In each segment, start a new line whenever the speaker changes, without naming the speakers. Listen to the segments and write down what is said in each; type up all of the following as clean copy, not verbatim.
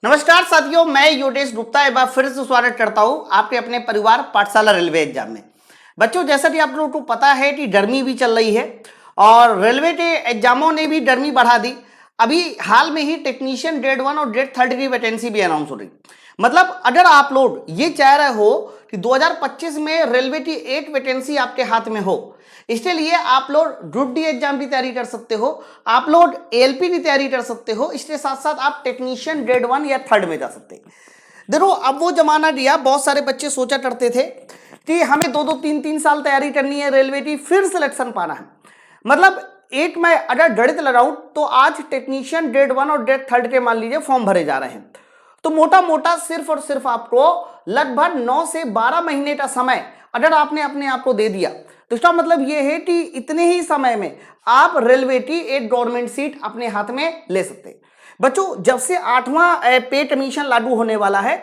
नमस्कार साथियों, मैं योगेश गुप्ता एक बार फिर से स्वागत करता हूं आपके अपने परिवार पाठशाला रेलवे एग्जाम में। बच्चों, जैसा कि आप लोगों को पता है कि गर्मी भी चल रही है और रेलवे के एग्जामों ने भी गर्मी बढ़ा दी। अभी हाल में ही टेक्नीशियन ग्रेड 1 और ग्रेड 3 की वैकेंसी भी अनाउंस हो रही। मतलब अगर आप लोग ये चाह रहे हो कि 2025 में रेलवे की एक वैकेंसी आपके हाथ में हो, इसके लिए आप लोग ग्रुप डी एग्जाम की तैयारी कर सकते हो, आप लोग एएलपी की तैयारी कर सकते हो, इसके साथ साथ आप टेक्नीशियन ग्रेड 1 या 3 में जा सकते हैं। देखो, अब वो जमाना दिया, बहुत सारे बच्चे सोचा करते थे कि हमें 2-2 3-3 साल तैयारी करनी है रेलवे की, फिर सिलेक्शन पाना है। मतलब एक मैं अगर गणित लगाऊं तो आज टेक्नीशियन ग्रेड 1 और ग्रेड 3 के मान लीजिए फॉर्म भरे जा रहे हैं, तो मोटा मोटा सिर्फ और सिर्फ आपको लगभग 9 से 12 महीने का समय अगर आपने अपने आप को दे दिया, तो इसका मतलब यह है कि इतने ही समय में आप रेलवे की एक गवर्नमेंट सीट अपने हाथ में ले सकते हैं। बच्चों, जब से 8वां पे कमीशन लागू होने वाला है,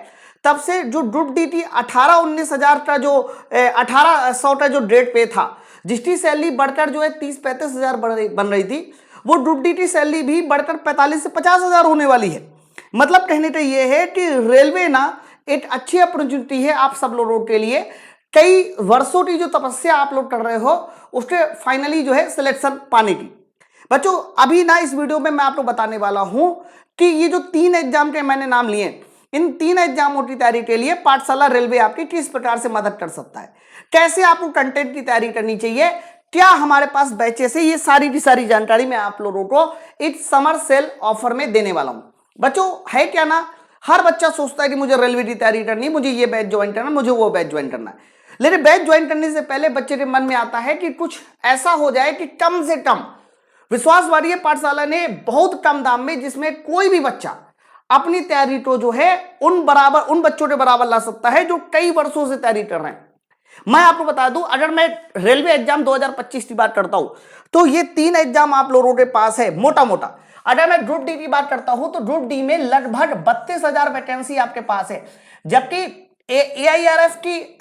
तब से जो ग्रुप डी थी 18-19 हजार का जो 1800 का जो ग्रेड पे था, जिसकी सैलरी बढ़कर जो है 30-35 हजार बन रही थी, वो ग्रुप डी की सैलरी भी बढ़कर 45 से 50 हजार होने वाली है। मतलब कहने का ये है कि रेलवे ना एक अच्छी अपॉर्चुनिटी है आप सब लोगों के लिए। कई वर्षों की जो तपस्या आप लोग कर रहे हो, उसके फाइनली जो है सिलेक्शन पाने की। बच्चों, अभी ना इस वीडियो में मैं आपको बताने वाला हूं कि ये जो 3 एग्जाम के मैंने नाम लिए, इन 3 एग्जामों की तैयारी के लिए पाठशाला रेलवे आपकी किस प्रकार से मदद कर सकता है, कैसे आपको कंटेंट की तैयारी करनी चाहिए, क्या हमारे पास बैचेस है, ये सारी की सारी जानकारी मैं आप लोगों को इस समर सेल ऑफर में देने वाला हूं। बच्चों, है क्या ना, हर बच्चा सोचता है कि मुझे रेलवे की तैयारी करनी है, मुझे ये बैच ज्वाइन करना है, मुझे वो बैच ज्वाइन करना है। लेकिन बैच ज्वाइन करने से पहले बच्चे के मन में आता है कि कुछ ऐसा हो जाए कि कम से कम, विश्वास वाली पाठशाला ने बहुत कम दाम में, जिसमें कोई भी बच्चा अपनी तैयारी को जो है उन बच्चों के बराबर ला सकता है जो कई वर्षों से तैयारी कर रहे हैं। मैं आपको बता दूं, अगर मैं रेलवे एग्जाम 2025 की बात करता हूं, तो ये 3 एग्जाम आप लोगों के पास है मोटा मोटा। अगर मैं ग्रुप डी की बात करता हूं तो ग्रुप डी में लगभग 32,000 वैकेंसी आपके पास है, जबकि AIRF की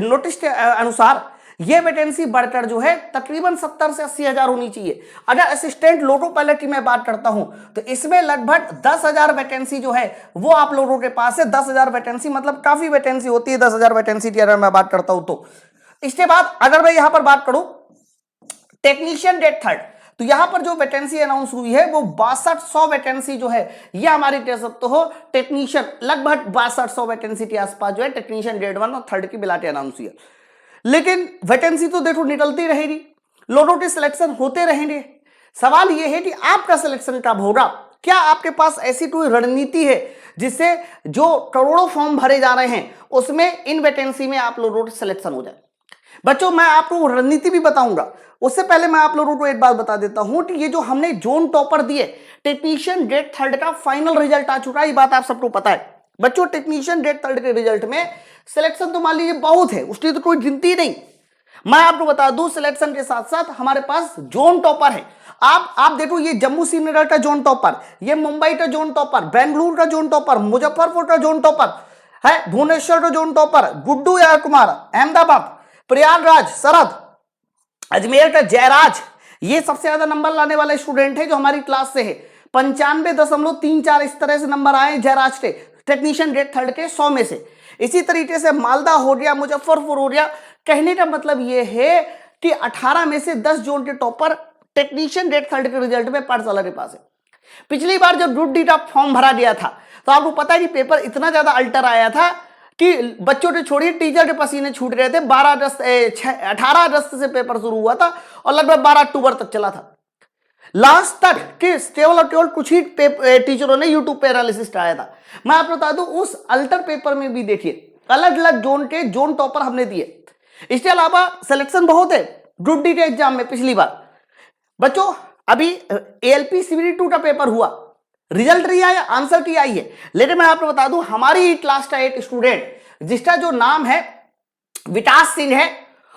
नोटिस के अनुसार यह वैकेंसी बढ़कर जो है तकरीबन 70 से 80 हजार होनी चाहिए। अगर असिस्टेंट लोको पायलट की मैं बात करता हूं तो इसमें लगभग 10,000 वैकेंसी जो है वो आप लोगों के पास है। 10,000 वैकेंसी मतलब काफी वैकेंसी होती है 10,000 वैकेंसी की अगर मैं बात करता हूं तो। इसके बाद अगर मैं यहां पर बात करूं टेक्नीशियन ग्रेड 3, तो यहां पर जो वैकेंसी अनाउंस हुई है वो 6200 वैकेंसी जो है ये हमारी कह सकते हो टेक्नीशियन, लगभग 6200 वैकेंसी के आसपास जो है टेक्नीशियन ग्रेड 1 और 3 की बिलाटे अनाउंस हुई है। लेकिन वैकेंसी तो देखो निकलती रहेगी, लोगों के सिलेक्शन होते रहेंगे। सवाल यह है कि आपका सिलेक्शन कब होगा, क्या आपके पास ऐसी कोई रणनीति है जिससे जो करोड़ों फॉर्म भरे जा रहे हैं उसमें इन वैकेंसी में आप लोगों का सिलेक्शन हो जाए। बच्चों, मैं आपको रणनीति भी बताऊंगा, उससे पहले मैं आप लोगों को एक बात बता देता हूं कि ये जो हमने जोन टॉपर दिए, टेक्नीशियन ग्रेड 3 का फाइनल रिजल्ट आ चुका है, ये बात आप सबको पता है। बच्चों, टेक्नीशियन ग्रेड 3 के रिजल्ट में सिलेक्शन तो मान लीजिए बहुत है, उसकी तो कोई गिनती नहीं। मैं आपको बता दूं, सिलेक्शन के साथ साथ हमारे पास जोन टॉपर है। आप देखो, ये जम्मू श्रीनगर का जोन टॉपर, ये मुंबई का जोन टॉपर, बेंगलुरु का जोन टॉपर, मुजफ्फरपुर का जोन टॉपर है, भुवनेश्वर का जोन टॉपर गुड्डू यार कुमार, अहमदाबाद प्रयागराज शरद, अजमेर का जयराज, ये सबसे ज्यादा नंबर लाने वाला स्टूडेंट है जो हमारी क्लास से है। 95.34 इस तरह से नंबर आए जयराज के टेक्नीशियन ग्रेड 3 के 100 में से। इसी तरीके से मालदा हो गया, मुजफ्फरपुर हो गया। कहने का मतलब यह है कि 18 में से 10 जोन के टॉपर टेक्नीशियन ग्रेड 3 के रिजल्ट में पाठशाला के पास है। पिछली बार जब ग्रुप डी का फॉर्म भरा दिया था तो आपको पता है कि पेपर इतना ज्यादा अल्टर आया था कि बच्चों के छोड़िए टीचर के पसीने छूट रहे थे। 18 अगस्त से पेपर शुरू हुआ था और लगभग 12 अक्टूबर तक चला था लास्ट तक, कि केवल और केवल कुछ ही टीचरों ने यूट्यूब पे एनालिसिस कराया था। मैं आपको बता दूं, उस अल्टर पेपर में भी देखिए अलग अलग जोन के जोन टॉपर हमने दिए। इसके अलावा सिलेक्शन बहुत है ग्रुप डी के एग्जाम में पिछली बार। बच्चों, अभी ALP CBT 2 का पेपर हुआ, रिजल्ट नहीं आया, आंसर की आई है। लेकिन मैं आपको बता दूं, हमारी क्लास का एक स्टूडेंट जिसका जो नाम है विकास सिंह है,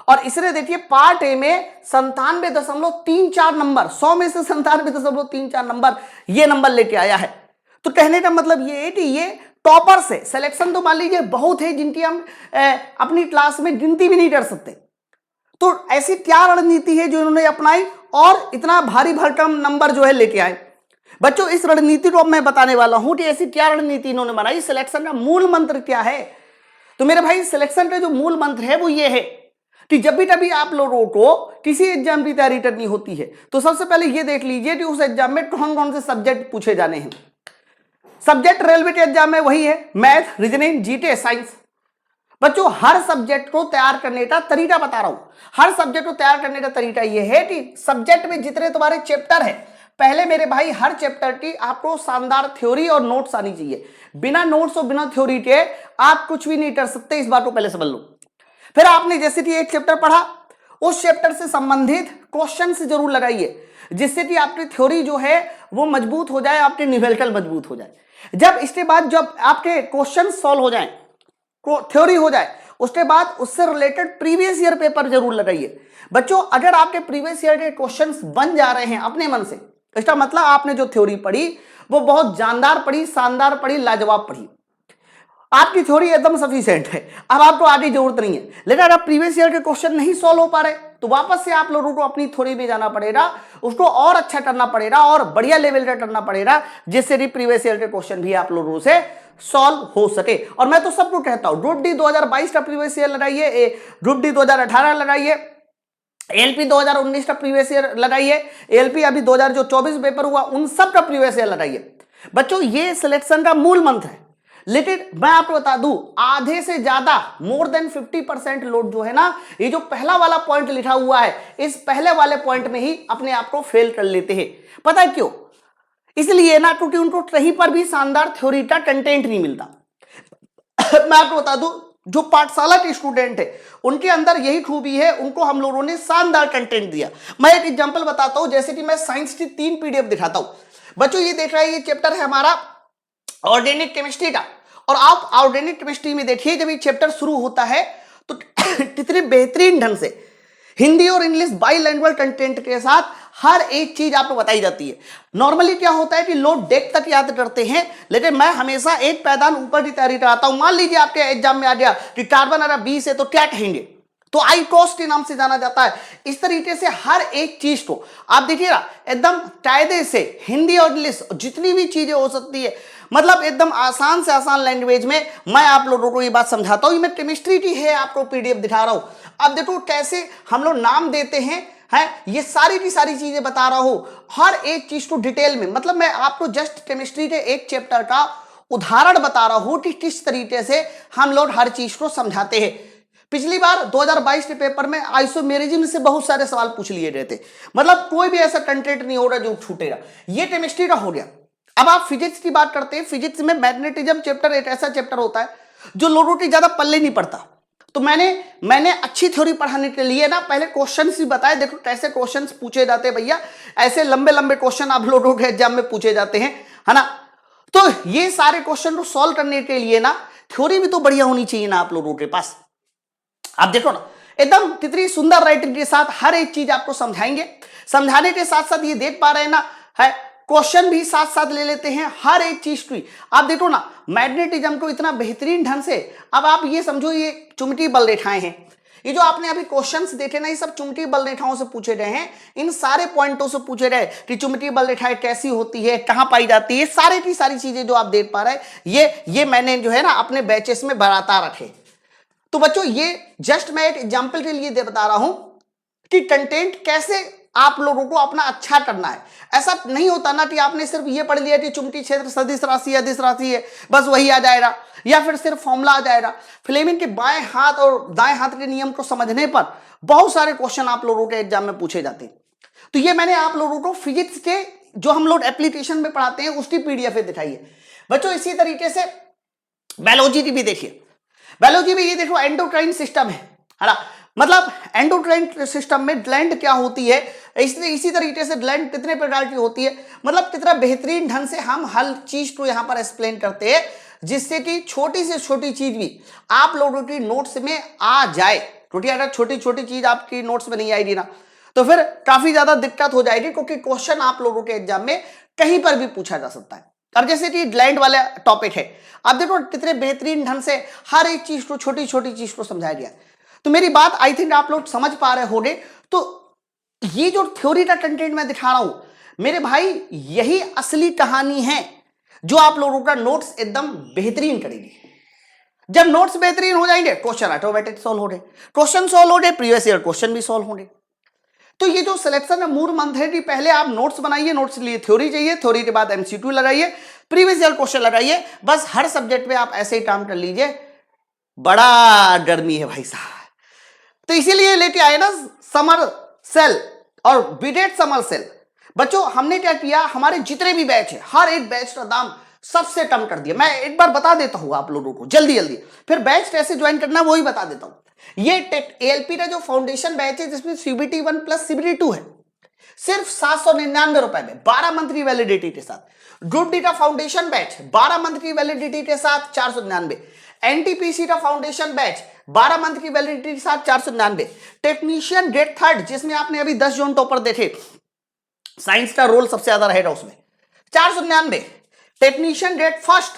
और इसने देखिए पार्ट ए में 97.34 नंबर, 100 में से 97.34 नंबर, ये नंबर लेके आया है। तो कहने का मतलब ये है कि ये टॉपर से सिलेक्शन तो मान लीजिए बहुत है जिनकी हम अपनी क्लास में गिनती भी नहीं कर सकते। तो ऐसी क्या रणनीति है जो इन्होंने अपनाई और इतना भारी भरकम नंबर जो है लेके आए। बच्चों इस रणनीति को अब मैं बताने वाला हूं कि ऐसी क्या रणनीति इन्होंने बनाई, सिलेक्शन का मूल मंत्र क्या है। तो मेरे भाई सिलेक्शन का जो मूल मंत्र है वो ये है कि जब भी कभी आप लोगों को किसी एग्जाम की तैयारी करनी होती है तो सबसे पहले ये देख लीजिए कि उस एग्जाम में कौन कौन से सब्जेक्ट पूछे जाने हैं। सब्जेक्ट रेलवे के एग्जाम में वही है, मैथ, रीजनिंग, जीके, साइंस। बच्चों हर सब्जेक्ट को तैयार करने का तरीका बता रहा हूं। हर सब्जेक्ट को तैयार करने का तरीका यह है कि सब्जेक्ट में जितने तुम्हारे चैप्टर है, पहले मेरे भाई हर चैप्टर की आपको शानदार थ्योरी और नोट्स आनी चाहिए। बिना नोट्स और बिना थ्योरी के आप कुछ भी नहीं कर सकते, इस बात को पहले समझ लो। फिर आपने जैसे कि एक चैप्टर पढ़ा, उस चैप्टर से संबंधित क्वेश्चन जरूर लगाइए, जिससे कि आपकी थ्योरी जो है वो मजबूत हो जाए, आपके न्यूमेरिकल मजबूत हो जाए। जब इसके बाद जब आपके क्वेश्चन सॉल्व हो जाए, थ्योरी हो जाए, उसके बाद उससे रिलेटेड प्रीवियस ईयर पेपर जरूर लगाइए। बच्चों अगर आपके प्रीवियस ईयर के क्वेश्चंस बन जा रहे हैं अपने मन से, इसका मतलब आपने जो थ्योरी पढ़ी वो बहुत जानदार पढ़ी, शानदार पढ़ी, लाजवाब पढ़ी, आपकी थ्योरी एकदम सफिशिएंट है, अब आपको आगे जरूरत नहीं है। लेकिन अगर प्रीवियस ईयर के क्वेश्चन नहीं सॉल्व हो पा रहे तो वापस से आप लोगों को अपनी थ्योरी में जाना पड़ेगा, उसको और अच्छा करना पड़ेगा और बढ़िया लेवल का करना पड़ेगा, जिससे कि प्रीवियस ईयर के क्वेश्चन भी आप लोगों से सॉल्व हो सके। और मैं तो सबको कहता हूं ग्रुप डी 2022 का प्रीवियस ईयर लगाइए, ग्रुप डी 2018 लगाइए, एलपी 2019 का प्रीवियस ईयर लगाइए, एलपी अभी 2024 पेपर हुआ उन सब का प्रीवियस ईयर लगाइए। बच्चों ये सिलेक्शन का मूल मंत्र है। लेकिन मैं आपको बता दूं, आधे से ज्यादा मोर देन 50% लोग जो है ना, ये जो पहला वाला पॉइंट लिखा हुआ है, इस पहले वाले पॉइंट में ही अपने आप को फेल कर लेते हैं। पता है क्यों? इसलिए ना क्योंकि उनको कहीं पर भी शानदार थ्योरी का कंटेंट नहीं मिलता। मैं आपको बता दूं, जो पाठशाला के स्टूडेंट है उनके अंदर यही खूबी है, उनको हम लोगों ने शानदार कंटेंट दिया। मैं एक एग्जांपल बताता हूं, जैसे कि मैं साइंस की 3 पीडीएफ दिखाता हूं। बच्चों ये देख रहा है, ये चैप्टर है हमारा ऑर्गेनिक केमिस्ट्री का, और आप ऑर्गेनिक केमिस्ट्री में देखिए जब ये चैप्टर शुरू होता है तो कितने बेहतरीन ढंग से हिंदी और इंग्लिश बाइलैंग्वेज कंटेंट के साथ हर एक चीज आपको बताई जाती है। नॉर्मली क्या होता है कि लोग डेट तक याद करते हैं, लेकिन मैं हमेशा एक पैदान ऊपर की तैयारी कराता हूं। मान लीजिए आपके एग्जाम में आ गया कि कार्बन अगर 20 है तो क्या कहेंगे, तो आईकॉस के नाम से जाना जाता है। इस तरीके से हर एक चीज को आप देखिएगा एकदम कायदे से हिंदी और इंग्लिश जितनी भी चीजें हो सकती है, मतलब एकदम आसान से आसान लैंग्वेज में मैं आप लोगों को ये बात समझाता हूं। ये मैं केमिस्ट्री की है आपको पीडीएफ दिखा रहा हूं। अब देखो कैसे हम लोग नाम देते हैं, ये सारी की सारी चीजें बता रहा हूं, हर एक चीज को डिटेल में। मतलब मैं आपको जस्ट केमिस्ट्री के एक चैप्टर का उदाहरण बता रहा हूं कि किस तरीके से हम लोग हर चीज को समझाते हैं। पिछली बार 2022 के पेपर में आइसोमेरिज्म से बहुत सारे सवाल पूछ लिए गए थे, मतलब कोई भी ऐसा कंटेंट नहीं हो रहा जो छूटेगा। ये केमिस्ट्री का हो गया। अब आप फिजिक्स की बात करते हैं, फिजिक्स में मैग्नेटिज्म चैप्टर एक ऐसा चैप्टर होता है जो लोगों की ज्यादा पल्ले नहीं पड़ता। तो मैंने अच्छी थ्योरी पढ़ाने के लिए ना पहले क्वेश्चंस ही बताए, देखो कैसे क्वेश्चंस पूछे जाते हैं भैया, ऐसे लंबे लंबे क्वेश्चन आप लोगों के एग्जाम में पूछे जाते हैं, है ना। तो ये सारे क्वेश्चन को सॉल्व करने के लिए ना थ्योरी भी तो बढ़िया होनी चाहिए ना आप लोगों के पास। आप देखो ना एकदम कितनी सुंदर राइटिंग के साथ हर एक चीज आपको समझाएंगे। समझाने के साथ साथ ये देख पा रहे हैं ना, है क्वेश्चन भी साथ साथ ले लेते हैं हर एक चीज की। आप देखो ना मैग्नेटिज्म को इतना बेहतरीन ढंग से, अब आप ये समझो ये चुंबकीय बल रेखाएं हैं, ये जो आपने अभी क्वेश्चंस देखे ना, ये सब चुंबकीय बल रेखाओं से पूछे गए हैं। इन सारे पॉइंटों से पूछे गए कि चुंबकीय बल रेखाएं कैसी होती है, कहां पाई जाती है, सारे की सारी चीजें जो आप देख पा रहे हैं, ये मैंने जो है ना अपने बैचेस में बढ़ाता रखे। तो बच्चों ये जस्ट मैं एक एग्जाम्पल के लिए बता रहा हूं कि कंटेंट कैसे आप लोगों को अपना अच्छा करना है। ऐसा नहीं होता ना कि आपने सिर्फ ये पढ़ लिया कि चुंबकीय क्षेत्र सदिश राशि अदिश राशि है, बस वही आ जाएगा, या फिर सिर्फ फॉर्मूला आ जाएगा। फ्लेमिंग के बाएं हाथ और दाएं हाथ के नियम को समझने पर बहुत सारे क्वेश्चन आप लोगों के एग्जाम में पूछे जाते हैं। तो ये मैंने आप लोगों को फिजिक्स के जो हम लोग एप्लीकेशन में पढ़ाते हैं उसकी पीडीएफ दिखाई है। बच्चों इसी तरीके से बायोलॉजी की भी देखिए, बायोलॉजी में ये देखो एंडोक्राइन सिस्टम है ना, मतलब एंडोक्राइन सिस्टम में ग्लैंड क्या होती है, इसी तरीके से ग्लैंड कितने प्रकार की होती है, मतलब कितना बेहतरीन ढंग से हम हर चीज को यहां पर एक्सप्लेन करते हैं, जिससे कि छोटी से छोटी चीज भी आप लोगों की नोट्स में आ जाए। क्योंकि अगर छोटी छोटी चीज आपकी नोट्स में नहीं आएगी ना तो फिर काफी ज्यादा दिक्कत हो जाएगी, क्योंकि क्वेश्चन आप लोगों के एग्जाम में कहीं पर भी पूछा जा सकता है। अब जैसे कि ग्लैंड वाला टॉपिक है, आप देखो कितने बेहतरीन ढंग से हर एक चीज को छोटी छोटी चीज को समझाया गया। तो मेरी बात आई थिंक आप लोग समझ पा रहे होंगे। तो ये जो थ्योरी का कंटेंट मैं दिखा रहा हूं, मेरे भाई यही असली कहानी है जो आप लोगों का नोट्स एकदम बेहतरीन करेगी। जब नोट्स बेहतरीन हो जाएंगे क्वेश्चन ऑटोमेटिक सॉल्व हो रहे, क्वेश्चन सॉल्व हो रहे, प्रीवियस ईयर क्वेश्चन भी सॉल्व हो रहे। तो ये जो सिलेक्शन है मूल मंत्र है कि पहले आप नोट्स बनाइए, नोट्स लिए थ्योरी चाहिए, थ्योरी के बाद एमसीक्यू लगाइए, प्रीवियस ईयर क्वेश्चन लगाइए, बस हर सब्जेक्ट में आप ऐसे ही काम कर लीजिए। बड़ा गर्मी है भाई साहब, तो इसीलिए लेके आए ना समर सेल और बीटेड समर सेल। बच्चों हमने क्या किया, हमारे जितने भी बैच है हर एक बैच का दाम सबसे कम कर दिया। मैं एक बार बता देता हूं आप लोगों को जल्दी जल्दी, फिर बैच कैसे ज्वाइन करना वही बता देता हूं। ये एएलपी का जो फाउंडेशन बैच है जिसमें CBT 1 प्लस CBT 2 है, सिर्फ 799 रुपए में 12 मंथ की वैलिडिटी के साथ। ग्रुप डी का फाउंडेशन बैच 12 मंथ की वैलिडिटी के साथ 499। एनटीपीसी का फाउंडेशन बैच 12 मंथ की वैलिडिटी के साथ 499। टेक्नीशियन ग्रेड 3 जिसमें आपने अभी 10 जून टॉपर देखे, साइंस का रोल सबसे ज्यादा रहेगा उसमें, 499। टेक्नीशियन ग्रेड 1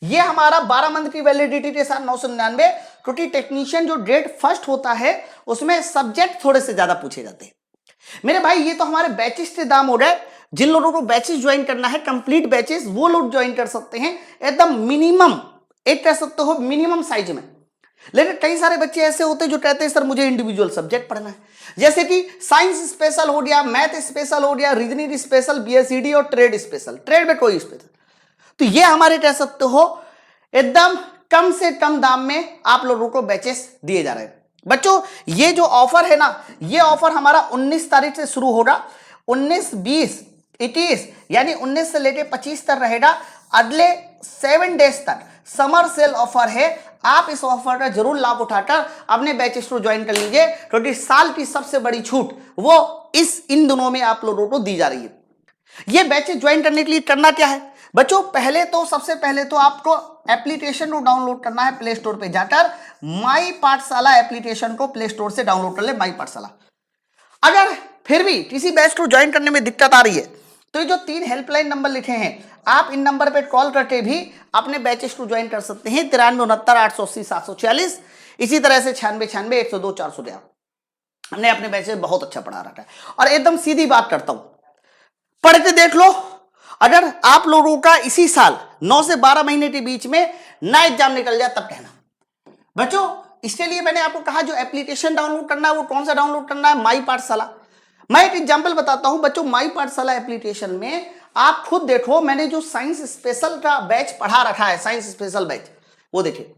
ये हमारा 12 मंथ की वैलिडिटी के साथ 999, क्योंकि टेक्नीशियन जो ग्रेड 1 होता है उसमें सब्जेक्ट थोड़े से ज्यादा पूछे जाते हैं। मेरे भाई ये तो हमारे बैचेस के दाम हो रहे। जिन लोगों को बैचेस ज्वाइन करना है कंप्लीट बैचेस, वो लोग ज्वाइन कर सकते हैं एकदम मिनिमम, एक कह सकते हो मिनिमम साइज में। लेकिन कई सारे बच्चे ऐसे होते हैं जो कहते हैं सर मुझे इंडिविजुअल सब्जेक्ट पढ़ना है, जैसे कि साइंस स्पेशल हो गया, मैथ स्पेशल हो गया, रीजनिंग स्पेशल, BSED और ट्रेड स्पेशल, ट्रेड में कोई स्पेशल। तो ये हमारे कह सकते हो एकदम कम से कम दाम में आप लोगों को बैचेस दिए जा रहे हैं। बच्चों ये जो ऑफर है ना, ये ऑफर हमारा 19 तारीख से शुरू होगा, 19, 20, 21 यानी 19 से लेके 25 तक रहेगा। अगले 7 डेज तक समर सेल ऑफर है। आप इस ऑफर का जरूर लाभ उठाकर अपने बैचेस को ज्वाइन कर लीजिए, क्योंकि साल की सबसे बड़ी छूट वो इन दिनों में आप लोगों को दी जा रही है। ये बैचेस ज्वाइन करने के लिए करना क्या है बच्चों, सबसे पहले तो आपको एप्लीकेशन को डाउनलोड करना है प्ले स्टोर पे जाकर। माई पाठशाला एप्लीकेशन को प्ले स्टोर से डाउनलोड कर ले, माई पाठशाला। अगर फिर भी किसी बैच को ज्वाइन करने में दिक्कत आ रही है तो ये जो 3 हेल्पलाइन नंबर लिखे हैं, आप इन नंबर पे कॉल करके भी अपने बैचेस को ज्वाइन कर सकते हैं। 93 69 880 746, इसी तरह से 96 96 102 400। हमने अपने बैचेस बहुत अच्छा पढ़ा रखा है। और एकदम सीधी बात करता हूं, पढ़ के देख लो। अगर आप लोगों का इसी साल 9 से 12 महीने के बीच में नया एग्जाम निकल जाए तब कहना। बच्चों इसके लिए मैंने आपको कहा जो एप्लीकेशन डाउनलोड करना है वो कौन सा डाउनलोड करना है, माई पाठशाला। मैं एक एग्जांपल बताता हूं बच्चों, माई पाठशाला एप्लीकेशन में आप खुद देखो, मैंने जो साइंस स्पेशल का बैच पढ़ा रखा है, साइंस स्पेशल बैच, वो देखिए।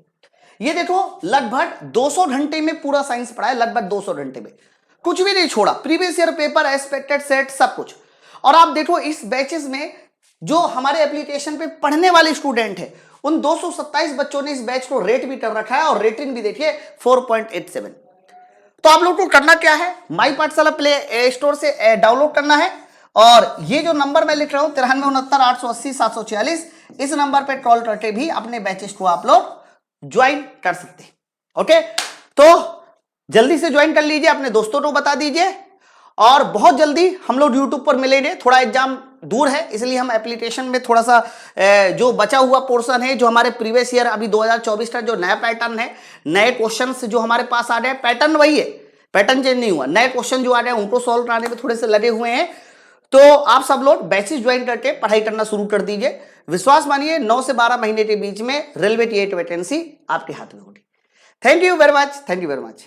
ये देखो लगभग 200 घंटे में पूरा साइंस पढ़ा है, लगभग 200 घंटे में कुछ भी नहीं छोड़ा, previous year paper, expected set, सब कुछ। और आप देखो इस बैचेस में जो हमारे एप्लीकेशन पे पढ़ने वाले स्टूडेंट है, उन 227 बच्चों ने इस बैच को रेट भी कर रखा है और रेटिंग भी देखिए 4.87। तो आप लोग को करना क्या है, माई पाठशाला प्ले स्टोर से डाउनलोड करना है, और ये जो नंबर मैं लिख रहा हूं 93 69 880 746, इस नंबर पे कॉल करके भी अपने बैचेस को आप लोग ज्वाइन कर सकते हैं। ओके, तो जल्दी से ज्वाइन कर लीजिए, अपने दोस्तों को बता दीजिए, और बहुत जल्दी हम लोग यूट्यूब पर मिलेंगे। थोड़ा एग्जाम दूर है इसलिए हम एप्लीकेशन में थोड़ा सा जो बचा हुआ पोर्शन है, जो हमारे प्रीवियस ईयर अभी 2024 का जो नया पैटर्न है, नए क्वेश्चंस जो हमारे पास आ रहे हैं, पैटर्न वही है, पैटर्न चेंज नहीं हुआ, नए क्वेश्चन जो आ रहे हैं उनको सॉल्व कराने में थोड़े से लगे हुए हैं। तो आप सब लोग बैचेस ज्वाइन करके पढ़ाई करना शुरू कर दीजिए। विश्वास मानिए 9 से 12 महीने के बीच में रेलवे की 8 वैकेंसी आपके हाथ में होगी। Thank you very much, thank you very much.